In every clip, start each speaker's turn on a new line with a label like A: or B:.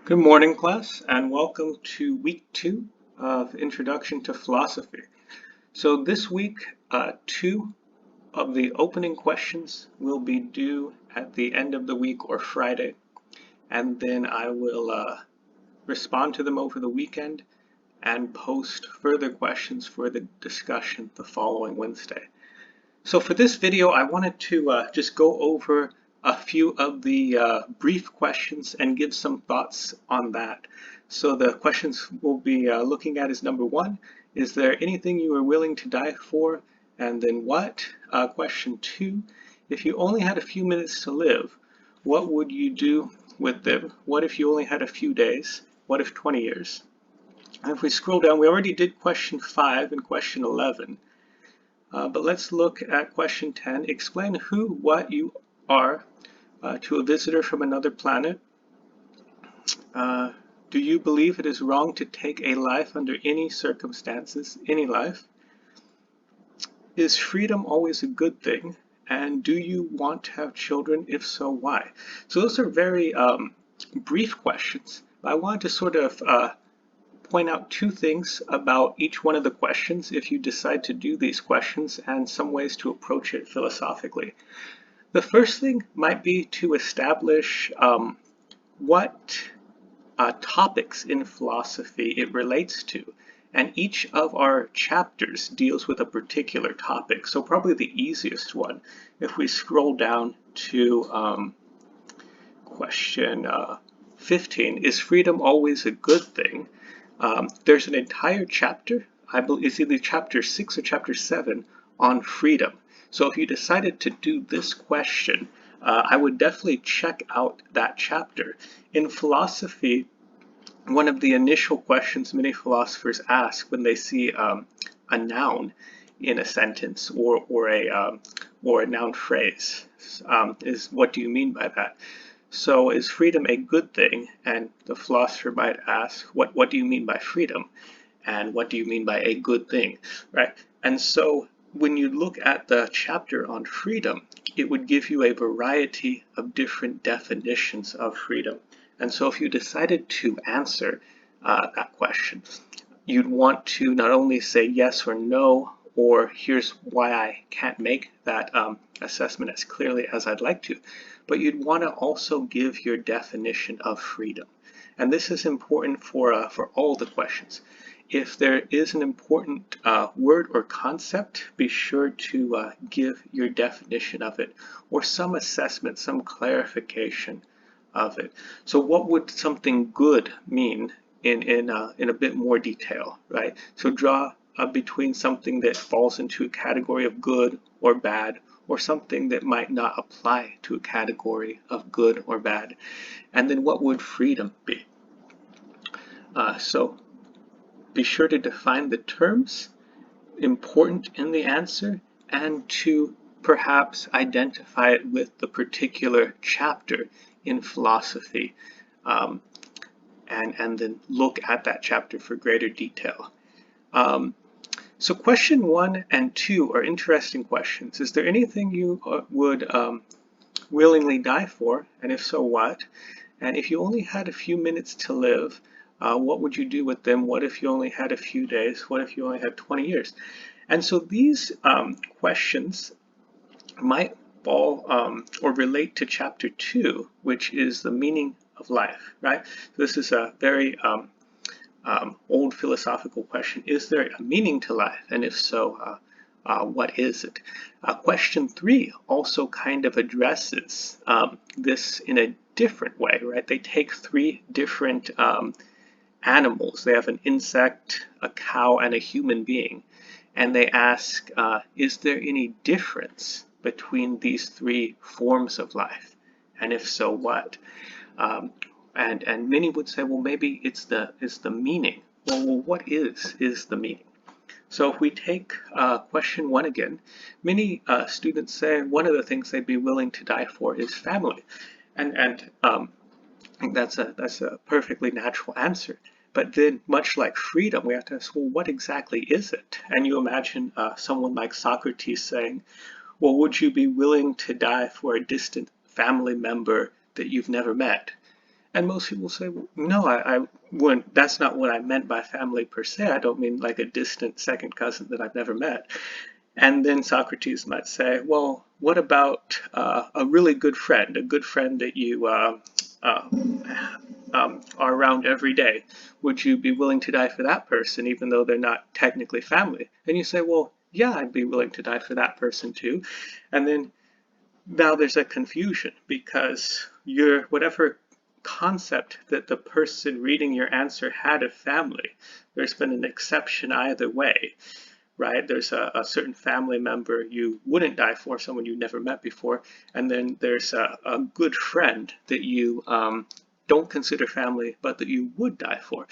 A: Good morning, class, and welcome to week 2 of Introduction to Philosophy. So this week, two of the opening questions will be due at the end of the week or Friday, and then I will respond to them over the weekend and post further questions for the discussion the following Wednesday. So for this video, I wanted to just go over a few of the brief questions and give some thoughts on that. So the questions we'll be looking at is number 1, is there anything you are willing to die for? And then what? Question 2, if you only had a few minutes to live, what would you do with them? What if you only had a few days? What if 20 years? And if we scroll down, we already did question 5 and question 11. But let's look at question 10. Explain who, what you are to a visitor from another planet. Do you believe it is wrong to take a life under any circumstances, any life? Is freedom always a good thing? And do you want to have children? If so, why? So those are very brief questions. But I wanted to sort of point out two things about each one of the questions if you decide to do these questions, and some ways to approach it philosophically. The first thing might be to establish what topics in philosophy it relates to. And each of our chapters deals with a particular topic. So probably the easiest one, if we scroll down to question 15, is freedom always a good thing? There's an entire chapter, I believe it's either chapter 6 or chapter 7, on freedom. So if you decided to do this question, I would definitely check out that chapter. In philosophy, one of the initial questions many philosophers ask when they see a noun in a sentence or a noun phrase is, what do you mean by that? So is freedom a good thing? And the philosopher might ask, what do you mean by freedom? And what do you mean by a good thing, right? And so when you look at the chapter on freedom, it would give you a variety of different definitions of freedom. And so if you decided to answer that question, you'd want to not only say yes or no, or here's why I can't make that assessment as clearly as I'd like to, but you'd want to also give your definition of freedom. And this is important for all the questions. If there is an important word or concept, be sure to give your definition of it, or some assessment, some clarification of it. So what would something good mean in a bit more detail, right? So draw between something that falls into a category of good or bad, or something that might not apply to a category of good or bad. And then what would freedom be? So be sure to define the terms important in the answer, and to perhaps identify it with the particular chapter in philosophy, and then look at that chapter for greater detail. So question 1 and 2 are interesting questions. Is there anything you would willingly die for? And if so, what? And if you only had a few minutes to live, what would you do with them? What if you only had a few days? What if you only had 20 years? And so these questions might fall or relate to chapter 2, which is the meaning of life, right? So this is a very old philosophical question. Is there a meaning to life? And if so, what is it? Question 3 also kind of addresses this in a different way, right? They take 3 different animals. They have an insect, a cow, and a human being. And they ask, is there any difference between these 3 forms of life? And if so, what? And many would say, well, maybe it's the meaning. Well, what is the meaning? So if we take question 1 again, many students say one of the things they'd be willing to die for is family. And I think that's a perfectly natural answer. But then, much like freedom, we have to ask, well, what exactly is it? And you imagine someone like Socrates saying, well, would you be willing to die for a distant family member that you've never met? And most people say, well, no, I wouldn't, that's not what I meant by family per se. I don't mean like a distant second cousin that I've never met. And then Socrates might say, well, what about a really good friend, a good friend that you uh, are around every day? Would you be willing to die for that person, even though they're not technically family? And you say, well, yeah, I'd be willing to die for that person too. And then now there's a confusion because whatever concept that the person reading your answer had of family, there's been an exception either way, right? There's a certain family member you wouldn't die for, someone you never met before, and then there's a good friend that you don't consider family, but that you would die for.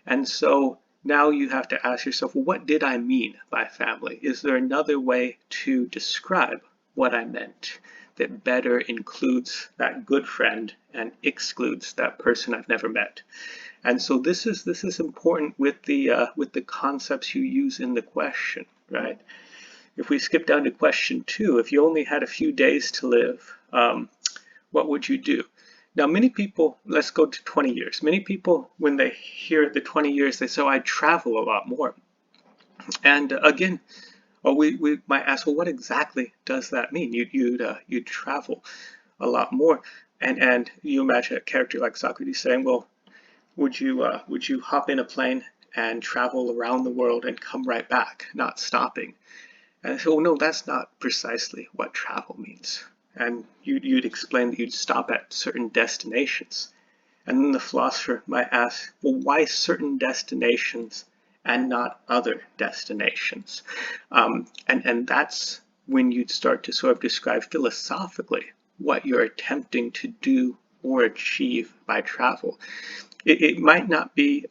A: And so now you have to ask yourself, well, what did I mean by family? Is there another way to describe what I meant that better includes that good friend and excludes that person I've never met? And so this is important with the concepts you use in the question, right? If we skip down to question 2, if you only had a few days to live, what would you do? Now, many people, let's go to 20 years. Many people, when they hear the 20 years, they say, oh, I'd travel a lot more. And again, we might ask, well, what exactly does that mean? You'd travel a lot more. And you imagine a character like Socrates saying, well, would you hop in a plane and travel around the world and come right back, not stopping? And I said, well, no, that's not precisely what travel means. And you'd explain that you'd stop at certain destinations. And then the philosopher might ask, well, why certain destinations and not other destinations? And that's when you'd start to sort of describe philosophically what you're attempting to do or achieve by travel. It might not be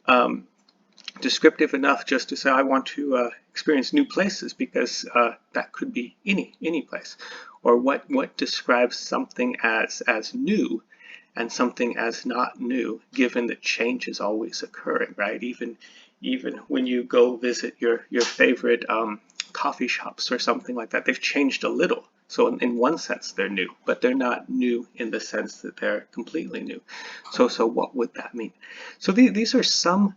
A: descriptive enough just to say I want to experience new places, because that could be any place. Or what describes something as new and something as not new, given that change is always occurring, right? Even when you go visit your favorite coffee shops or something like that, they've changed a little. So in one sense they're new, but they're not new in the sense that they're completely new. So what would that mean? So these are some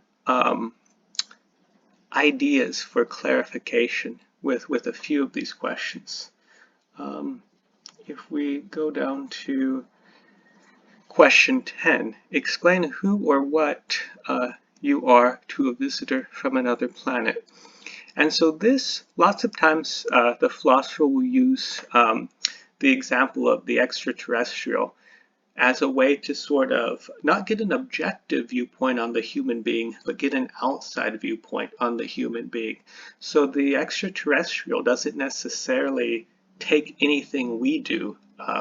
A: ideas for clarification with a few of these questions. If we go down to question 10, explain who or what you are to a visitor from another planet. And so this, lots of times the philosopher will use the example of the extraterrestrial as a way to sort of not get an objective viewpoint on the human being, but get an outside viewpoint on the human being. So the extraterrestrial doesn't necessarily take anything we do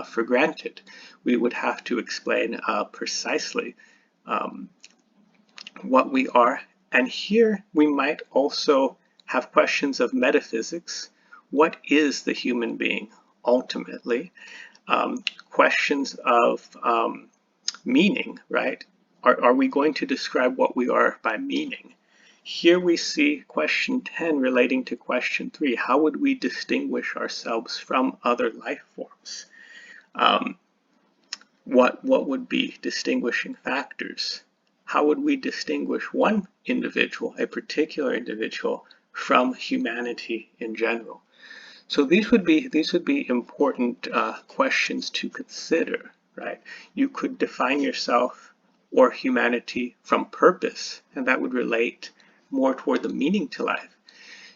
A: for granted. We would have to explain precisely what we are. And here we might also have questions of metaphysics. What is the human being ultimately? Questions of meaning, right? Are we going to describe what we are by meaning? Here we see question 10 relating to question 3. How would we distinguish ourselves from other life forms? What would be distinguishing factors? How would we distinguish one individual, a particular individual, from humanity in general? So these would be important questions to consider, right? You could define yourself or humanity from purpose, and that would relate more toward the meaning to life.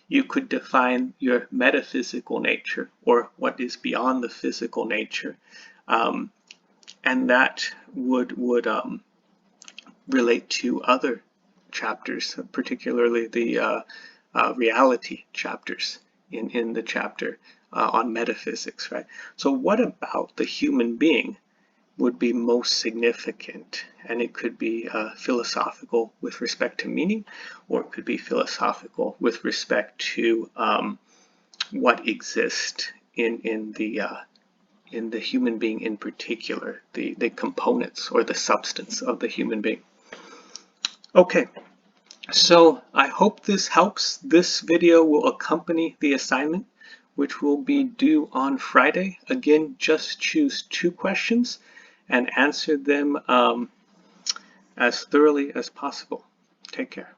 A: You could define your metaphysical nature, or what is beyond the physical nature, and that would relate to other chapters, particularly the reality chapters in the chapter on metaphysics, right? So what about the human being would be most significant? And it could be philosophical with respect to meaning, or it could be philosophical with respect to what exists in the human being in particular, the components or the substance of the human being. Okay. So I hope this helps. This video will accompany the assignment, which will be due on Friday. Again, just choose 2 questions and answer them as thoroughly as possible. Take care.